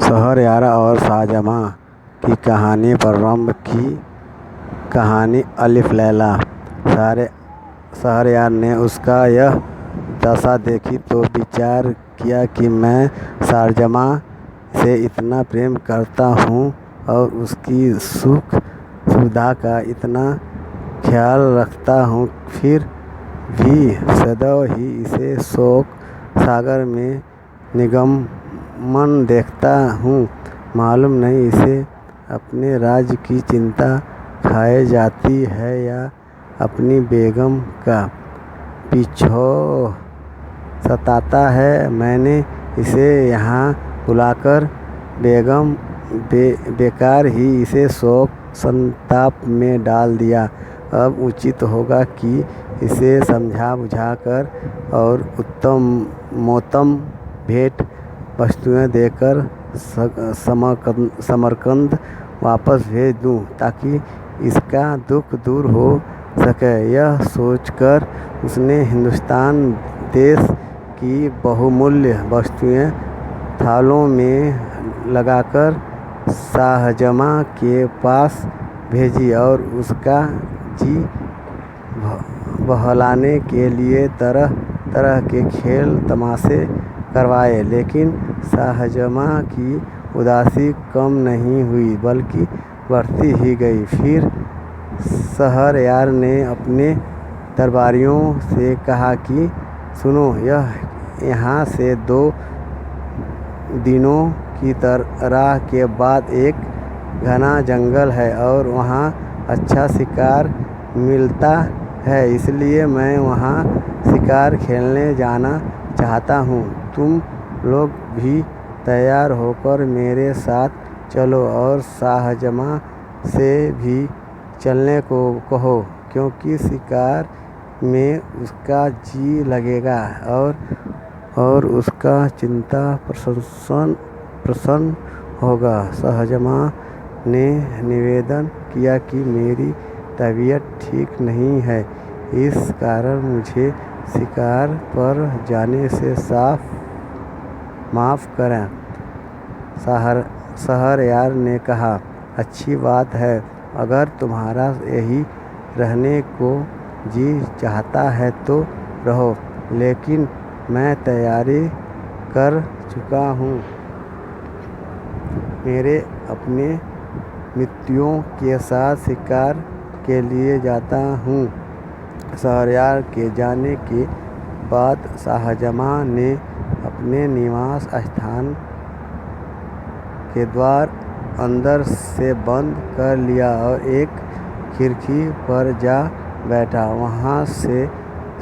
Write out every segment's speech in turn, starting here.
शहरयार और शाहजहाँ की कहानी बलराम की कहानी अलिफ लैला। शहरयार ने उसका यह दशा देखी तो विचार किया कि मैं शाहजहाँ से इतना प्रेम करता हूँ और उसकी सुख सुविधा का इतना ख्याल रखता हूँ, फिर भी सदैव ही इसे शोक सागर में निमग्न देखता हूँ। मालूम नहीं इसे अपने राज्य की चिंता खाए जाती है या अपनी बेगम का पीछा सताता है। मैंने इसे यहाँ बुलाकर बेकार ही इसे शोक संताप में डाल दिया। अब उचित होगा कि इसे समझा बुझाकर और उत्तमोत्तम भेंट वस्तुएं देकर समरकंद वापस भेज दूं, ताकि इसका दुख दूर हो सके। यह सोचकर उसने हिंदुस्तान देश की बहुमूल्य वस्तुएं थालों में लगाकर शाहजहाँ के पास भेजी और उसका जी बहलाने के लिए तरह तरह के खेल तमाशे करवाए। लेकिन शाहजहाँ की उदासी कम नहीं हुई, बल्कि बढ़ती ही गई। फिर शहरयार ने अपने दरबारियों से कहा कि सुनो, यहाँ से 2 दिनों की राह के बाद एक घना जंगल है और वहाँ अच्छा शिकार मिलता है, इसलिए मैं वहाँ शिकार खेलने जाना चाहता हूँ। तुम लोग भी तैयार होकर मेरे साथ चलो और शाहजहाँ से भी चलने को कहो, क्योंकि शिकार में उसका जी लगेगा और उसका चिंता प्रसन्न होगा। शाहजहाँ ने निवेदन किया कि मेरी तबीयत ठीक नहीं है, इस कारण मुझे शिकार पर जाने से माफ़ करें। शहरयार ने कहा, अच्छी बात है, अगर तुम्हारा यही रहने को जी चाहता है तो रहो, लेकिन मैं तैयारी कर चुका हूँ। मेरे अपने मित्रों के साथ शिकार के लिए जाता हूँ। शहरयार के जाने के बाद शाहजहाँ ने अपने निवास स्थान के द्वार अंदर से बंद कर लिया और एक खिड़की पर जा बैठा। वहाँ से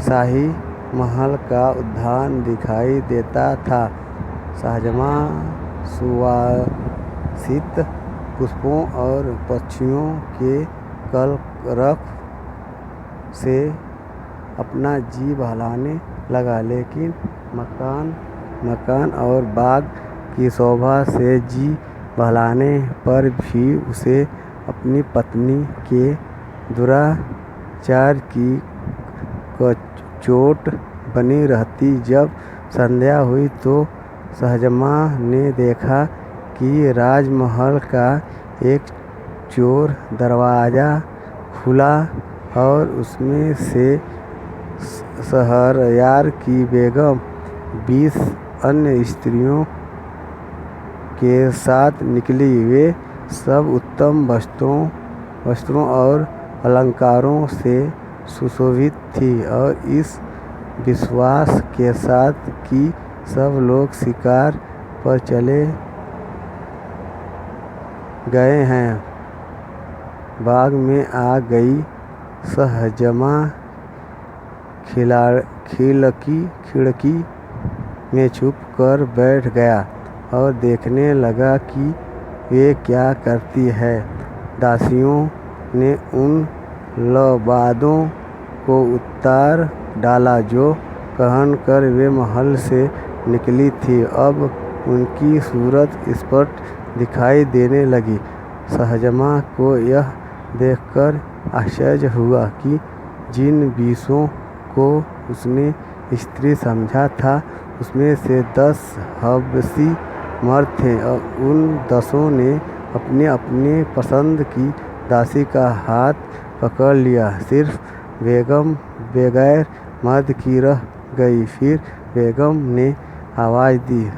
शाही महल का उद्यान दिखाई देता था। शाहजहाँ सुवासित पुष्पों और पक्षियों के कलरव से अपना जी बहलाने लगा, लेकिन मकान और बाग की शोभा से जी बहलाने पर भी उसे अपनी पत्नी के दुराचार की चोट बनी रहती। जब संध्या हुई तो शाहजहाँ ने देखा कि राजमहल का एक चोर दरवाज़ा खुला और उसमें से शहरयार की बेगम 20 अन्य स्त्रियों के साथ निकली। वे सब उत्तम वस्त्रों और अलंकारों से सुशोभित थी और इस विश्वास के साथ कि सब लोग शिकार पर चले गए हैं, बाग में आ गई। शाहजहाँ खिड़की में छुप कर बैठ गया और देखने लगा कि वे क्या करती है। दासियों ने उन लबादों को उतार डाला जो पहनकर वे महल से निकली थी। अब उनकी सूरत स्पष्ट दिखाई देने लगी। शाहजहाँ को यह देखकर आश्चर्य हुआ कि जिन 20 को उसने स्त्री समझा था, उसमें से 10 हबशी मर्द थे और उन 10 ने अपने अपने पसंद की दासी का हाथ पकड़ लिया। सिर्फ बेगम बगैर मर्द की रह गई। फिर बेगम ने आवाज़ दी,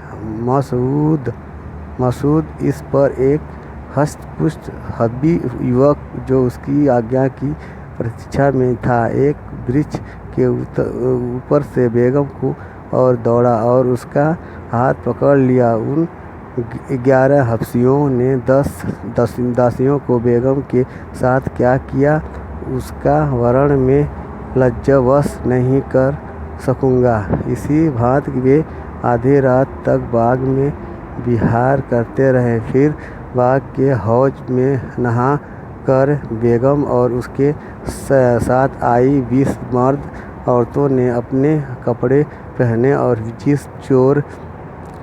मसूद। इस पर एक हष्ट-पुष्ट हब्बी युवक जो उसकी आज्ञा की प्रतीक्षा में था, एक वृक्ष के ऊपर से बेगम को और दौड़ा और उसका हाथ पकड़ लिया। उन 11 हबशियों ने 10 दासियों को बेगम के साथ क्या किया, उसका वर्णन मैं लज्जावश नहीं कर सकूँगा। इसी भांति वे आधी रात तक बाग में विहार करते रहे। फिर बाग के हौज में नहा कर बेगम और उसके साथ आई 20 मर्द औरतों ने अपने कपड़े पहने और जिस चोर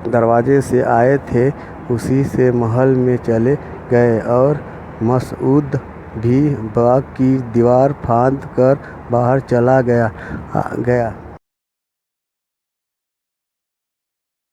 दरवाजे से आए थे उसी से महल में चले गए और मसूद भी बाग की दीवार फांद कर बाहर चला गया।